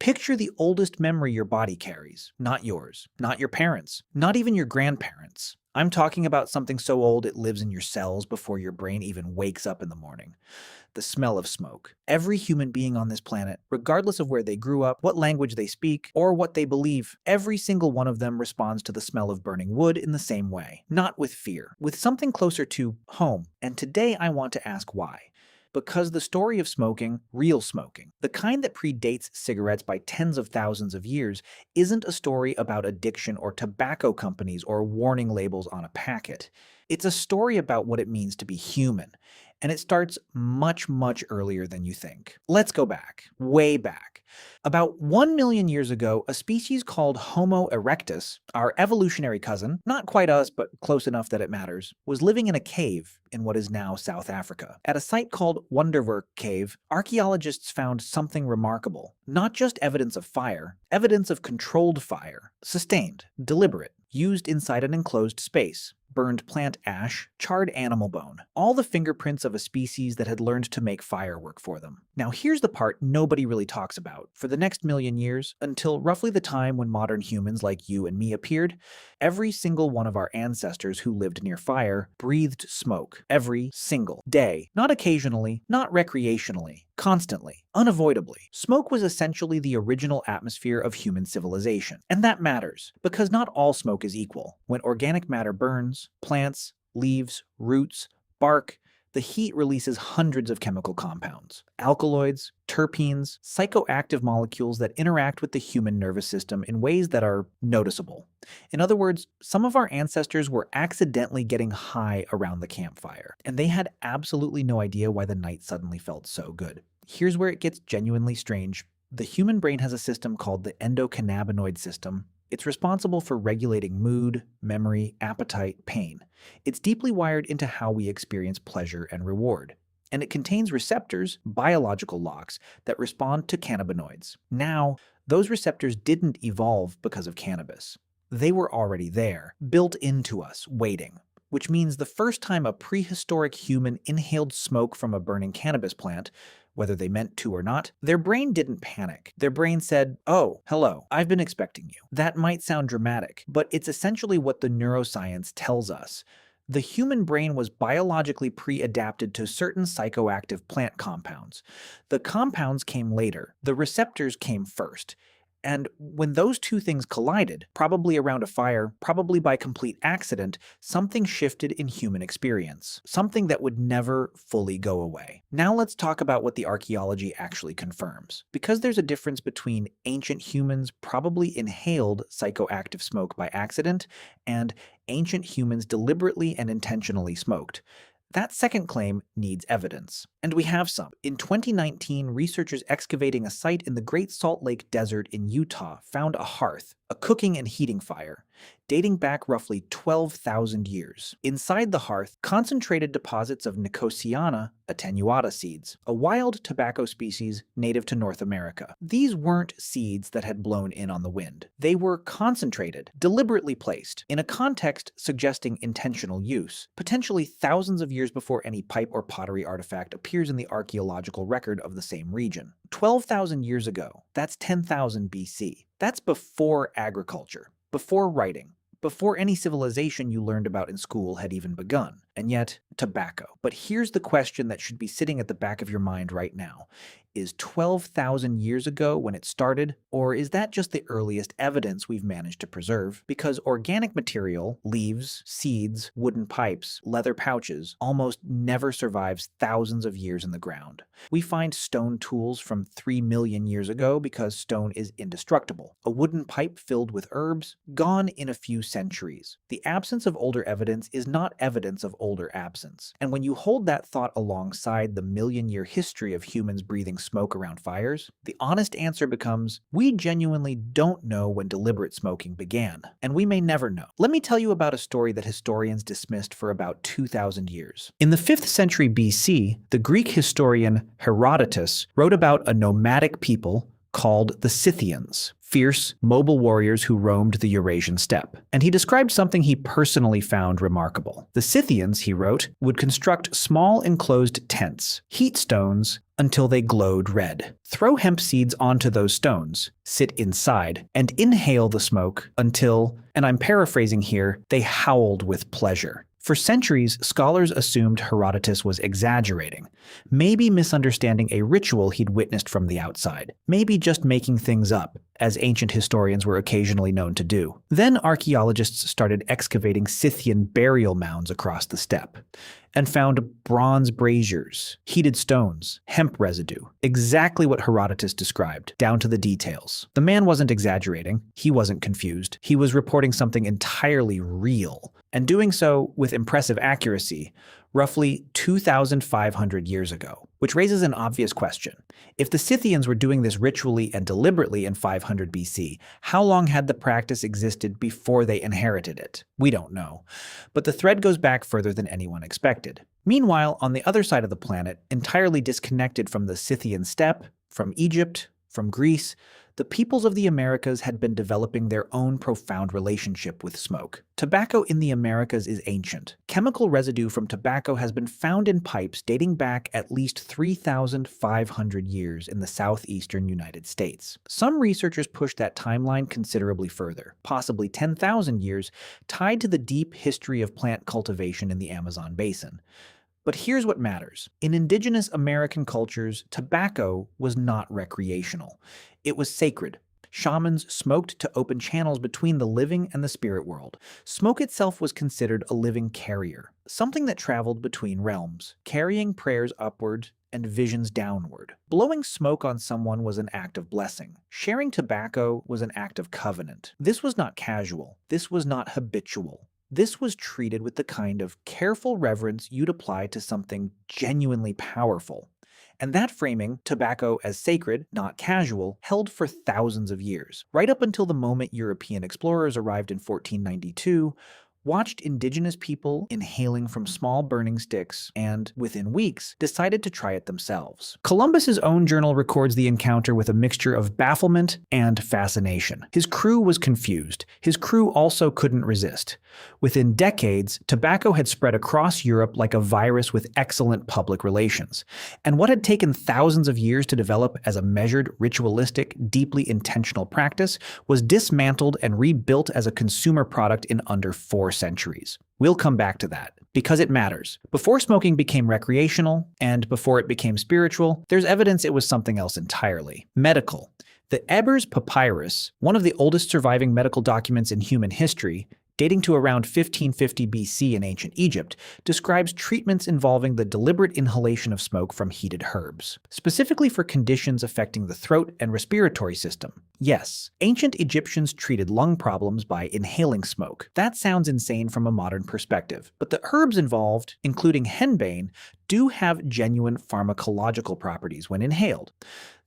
Picture the oldest memory your body carries, not yours, not your parents, not even your grandparents. I'm talking about something so old it lives in your cells before your brain even wakes up in the morning. The smell of smoke. Every human being on this planet, regardless of where they grew up, what language they speak, or what they believe, every single one of them responds to the smell of burning wood in the same way. Not with fear, with something closer to home. And today I want to ask why. Because the story of smoking, real smoking, the kind that predates cigarettes by tens of thousands of years, isn't a story about addiction or tobacco companies or warning labels on a packet. It's a story about what it means to be human, and it starts much, much earlier than you think. Let's go back, way back. About 1 million years ago, a species called Homo erectus, our evolutionary cousin, not quite us, but close enough that it matters, was living in a cave in what is now South Africa. At a site called Wonderwerk Cave, archaeologists found something remarkable. Not just evidence of fire, evidence of controlled fire, sustained, deliberate, used inside an enclosed space. Burned plant ash, charred animal bone, all the fingerprints of a species that had learned to make fire work for them. Now here's the part nobody really talks about. For the next million years, until roughly the time when modern humans like you and me appeared, every single one of our ancestors who lived near fire breathed smoke every single day. Not occasionally, not recreationally, constantly, unavoidably. Smoke was essentially the original atmosphere of human civilization. And that matters, because not all smoke is equal. When organic matter burns, plants, leaves, roots, bark, the heat releases hundreds of chemical compounds, alkaloids, terpenes, psychoactive molecules that interact with the human nervous system in ways that are noticeable. In other words, some of our ancestors were accidentally getting high around the campfire, and they had absolutely no idea why the night suddenly felt so good. Here's where it gets genuinely strange. The human brain has a system called the endocannabinoid system. It's responsible for regulating mood, memory, appetite, pain. It's deeply wired into how we experience pleasure and reward. And it contains receptors, biological locks, that respond to cannabinoids. Now, those receptors didn't evolve because of cannabis. They were already there, built into us, waiting. Which means the first time a prehistoric human inhaled smoke from a burning cannabis plant, whether they meant to or not, their brain didn't panic. Their brain said, "Oh, hello, I've been expecting you." That might sound dramatic, but it's essentially what the neuroscience tells us. The human brain was biologically pre-adapted to certain psychoactive plant compounds. The compounds came later. The receptors came first. And when those two things collided, probably around a fire, probably by complete accident, something shifted in human experience. Something that would never fully go away. Now let's talk about what the archaeology actually confirms. Because there's a difference between ancient humans probably inhaled psychoactive smoke by accident and ancient humans deliberately and intentionally smoked. That second claim needs evidence. And we have some. In 2019, researchers excavating a site in the Great Salt Lake Desert in Utah found a hearth, a cooking and heating fire, dating back roughly 12,000 years. Inside the hearth, concentrated deposits of Nicotiana attenuata seeds, a wild tobacco species native to North America. These weren't seeds that had blown in on the wind. They were concentrated, deliberately placed, in a context suggesting intentional use, potentially thousands of years before any pipe or pottery artifact appears in the archaeological record of the same region. 12,000 years ago, that's 10,000 BC. That's before agriculture, before writing, before any civilization you learned about in school had even begun. And yet, tobacco. But here's the question that should be sitting at the back of your mind right now. Is 12,000 years ago when it started, or is that just the earliest evidence we've managed to preserve? Because organic material, leaves, seeds, wooden pipes, leather pouches, almost never survives thousands of years in the ground. We find stone tools from 3 million years ago because stone is indestructible. A wooden pipe filled with herbs, gone in a few centuries. The absence of older evidence is not evidence of older absence. And when you hold that thought alongside the million-year history of humans breathing smoke around fires, the honest answer becomes, we genuinely don't know when deliberate smoking began, and we may never know. Let me tell you about a story that historians dismissed for about 2,000 years. In the 5th century BC, the Greek historian Herodotus wrote about a nomadic people called the Scythians, fierce, mobile warriors who roamed the Eurasian steppe. And he described something he personally found remarkable. The Scythians, he wrote, would construct small enclosed tents, heat stones until they glowed red, throw hemp seeds onto those stones, sit inside, and inhale the smoke until, and I'm paraphrasing here, they howled with pleasure. For centuries, scholars assumed Herodotus was exaggerating, maybe misunderstanding a ritual he'd witnessed from the outside, maybe just making things up, as ancient historians were occasionally known to do. Then archaeologists started excavating Scythian burial mounds across the steppe, and found bronze braziers, heated stones, hemp residue, exactly what Herodotus described, down to the details. The man wasn't exaggerating, he wasn't confused, he was reporting something entirely real, and doing so with impressive accuracy, roughly 2,500 years ago. Which raises an obvious question. If the Scythians were doing this ritually and deliberately in 500 BC, how long had the practice existed before they inherited it? We don't know. But the thread goes back further than anyone expected. Meanwhile, on the other side of the planet, entirely disconnected from the Scythian steppe, from Egypt, from Greece, the peoples of the Americas had been developing their own profound relationship with smoke. Tobacco in the Americas is ancient. Chemical residue from tobacco has been found in pipes dating back at least 3,500 years in the southeastern United States. Some researchers push that timeline considerably further, possibly 10,000 years, tied to the deep history of plant cultivation in the Amazon basin. But here's what matters. In indigenous American cultures, tobacco was not recreational. It was sacred. Shamans smoked to open channels between the living and the spirit world. Smoke itself was considered a living carrier, something that traveled between realms, carrying prayers upward and visions downward. Blowing smoke on someone was an act of blessing. Sharing tobacco was an act of covenant. This was not casual. This was not habitual. This was treated with the kind of careful reverence you'd apply to something genuinely powerful. And that framing, tobacco as sacred, not casual, held for thousands of years, right up until the moment European explorers arrived in 1492, watched indigenous people inhaling from small burning sticks, and, within weeks, decided to try it themselves. Columbus's own journal records the encounter with a mixture of bafflement and fascination. His crew was confused. His crew also couldn't resist. Within decades, tobacco had spread across Europe like a virus with excellent public relations. And what had taken thousands of years to develop as a measured, ritualistic, deeply intentional practice was dismantled and rebuilt as a consumer product in under 4 centuries. We'll come back to that, because it matters. Before smoking became recreational, and before it became spiritual, there's evidence it was something else entirely. Medical. The Ebers Papyrus, one of the oldest surviving medical documents in human history, dating to around 1550 BC in ancient Egypt, describes treatments involving the deliberate inhalation of smoke from heated herbs, specifically for conditions affecting the throat and respiratory system. Yes, ancient Egyptians treated lung problems by inhaling smoke. That sounds insane from a modern perspective, but the herbs involved, including henbane, do have genuine pharmacological properties when inhaled.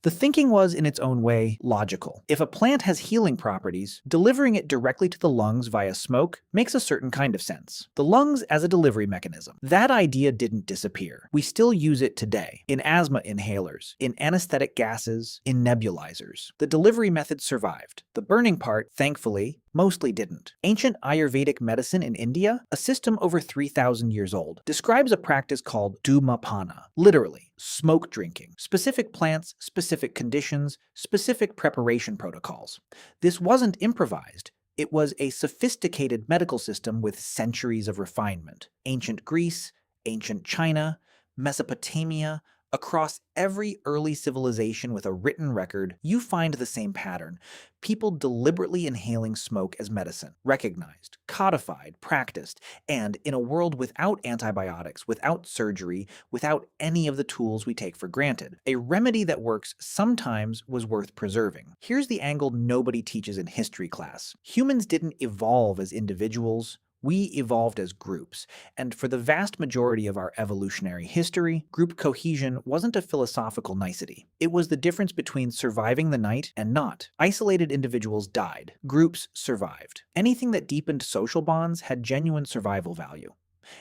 The thinking was, in its own way, logical. If a plant has healing properties, delivering it directly to the lungs via smoke makes a certain kind of sense. The lungs as a delivery mechanism. That idea didn't disappear. We still use it today, in asthma inhalers, in anesthetic gases, in nebulizers. The delivery method survived. The burning part, thankfully, mostly didn't. Ancient Ayurvedic medicine in India, a system over 3,000 years old, describes a practice called dhumapana, literally, smoke drinking. Specific plants, specific conditions, specific preparation protocols. This wasn't improvised. It was a sophisticated medical system with centuries of refinement. Ancient Greece, ancient China, Mesopotamia, across every early civilization with a written record, you find the same pattern. People deliberately inhaling smoke as medicine, recognized, codified, practiced, and in a world without antibiotics, without surgery, without any of the tools we take for granted. A remedy that works sometimes was worth preserving. Here's the angle nobody teaches in history class. Humans didn't evolve as individuals. We evolved as groups, and for the vast majority of our evolutionary history, group cohesion wasn't a philosophical nicety. It was the difference between surviving the night and not. Isolated individuals died. Groups survived. Anything that deepened social bonds had genuine survival value.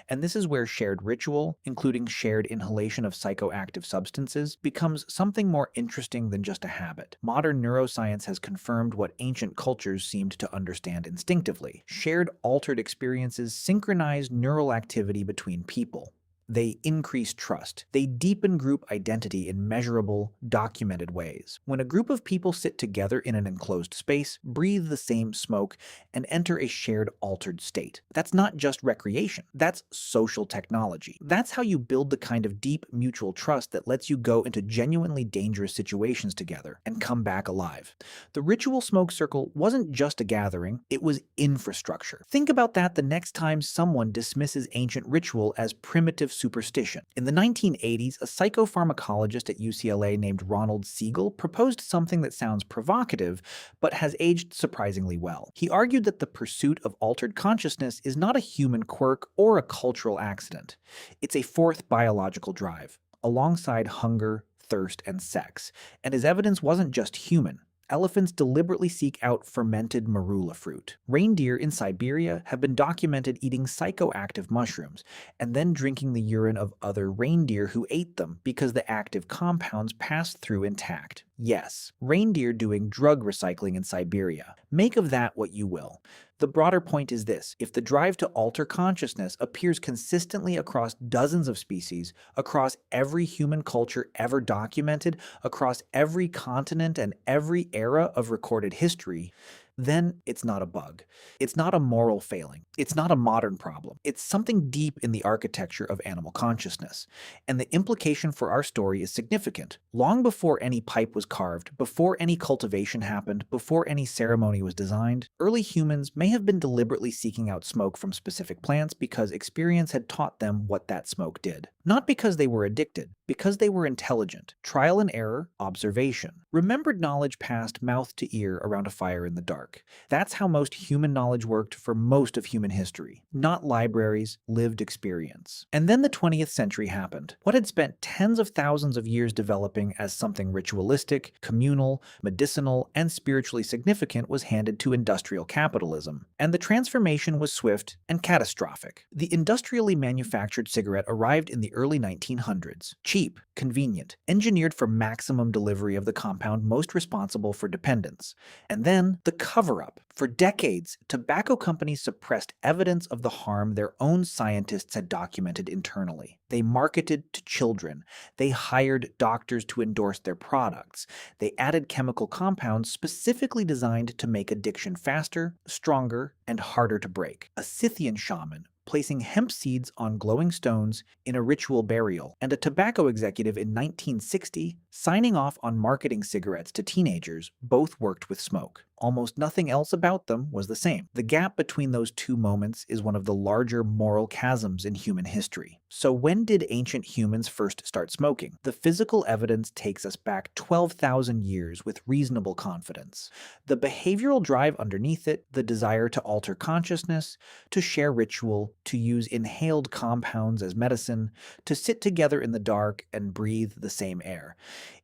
And this is where shared ritual, including shared inhalation of psychoactive substances, becomes something more interesting than just a habit. Modern neuroscience has confirmed what ancient cultures seemed to understand instinctively. Shared altered experiences synchronize neural activity between people. They increase trust. They deepen group identity in measurable, documented ways. When a group of people sit together in an enclosed space, breathe the same smoke, and enter a shared altered state, that's not just recreation. That's social technology. That's how you build the kind of deep mutual trust that lets you go into genuinely dangerous situations together and come back alive. The ritual smoke circle wasn't just a gathering, it was infrastructure. Think about that the next time someone dismisses ancient ritual as primitive superstition. In the 1980s, a psychopharmacologist at UCLA named Ronald Siegel proposed something that sounds provocative, but has aged surprisingly well. He argued that the pursuit of altered consciousness is not a human quirk or a cultural accident. It's a fourth biological drive, alongside hunger, thirst, and sex. And his evidence wasn't just human. Elephants deliberately seek out fermented marula fruit. Reindeer in Siberia have been documented eating psychoactive mushrooms and then drinking the urine of other reindeer who ate them because the active compounds passed through intact. Yes, reindeer doing drug recycling in Siberia. Make of that what you will. The broader point is this: if the drive to alter consciousness appears consistently across dozens of species, across every human culture ever documented, across every continent and every era of recorded history, then it's not a bug. It's not a moral failing. It's not a modern problem. It's something deep in the architecture of animal consciousness. And the implication for our story is significant. Long before any pipe was carved, before any cultivation happened, before any ceremony was designed, early humans may have been deliberately seeking out smoke from specific plants because experience had taught them what that smoke did. Not because they were addicted, because they were intelligent. Trial and error, observation. Remembered knowledge passed mouth to ear around a fire in the dark. That's how most human knowledge worked for most of human history. Not libraries, lived experience. And then the 20th century happened. What had spent tens of thousands of years developing as something ritualistic, communal, medicinal, and spiritually significant was handed to industrial capitalism. And the transformation was swift and catastrophic. The industrially manufactured cigarette arrived in the early 1900s. Cheap, convenient, engineered for maximum delivery of the compound most responsible for dependence. And then the cover-up. For decades, tobacco companies suppressed evidence of the harm their own scientists had documented internally. They marketed to children. They hired doctors to endorse their products. They added chemical compounds specifically designed to make addiction faster, stronger, and harder to break. A Scythian shaman placing hemp seeds on glowing stones in a ritual burial, and a tobacco executive in 1960 signing off on marketing cigarettes to teenagers both worked with smoke. Almost nothing else about them was the same. The gap between those two moments is one of the larger moral chasms in human history. So when did ancient humans first start smoking? The physical evidence takes us back 12,000 years with reasonable confidence. The behavioral drive underneath it, the desire to alter consciousness, to share ritual, to use inhaled compounds as medicine, to sit together in the dark and breathe the same air,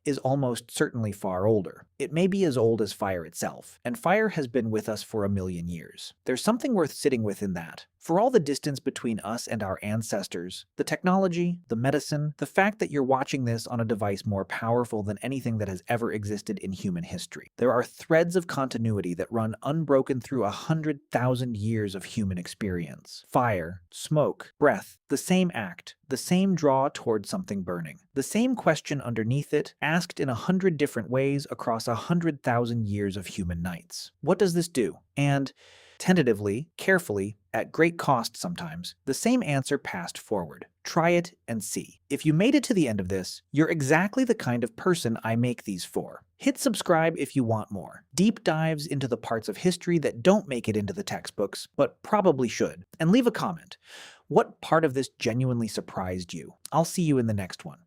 is almost certainly far older. It may be as old as fire itself, and fire has been with us for 1,000,000 years. There's something worth sitting with in that. For all the distance between us and our ancestors, the technology, the medicine, the fact that you're watching this on a device more powerful than anything that has ever existed in human history, there are threads of continuity that run unbroken through 100,000 years of human experience. Fire, smoke, breath, the same act, the same draw toward something burning. The same question underneath it, asked in 100 different ways across 100,000 years of human nights. What does this do? And tentatively, carefully, at great cost sometimes, the same answer passed forward. Try it and see. If you made it to the end of this, you're exactly the kind of person I make these for. Hit subscribe if you want more. Deep dives into the parts of history that don't make it into the textbooks, but probably should. And leave a comment. What part of this genuinely surprised you? I'll see you in the next one.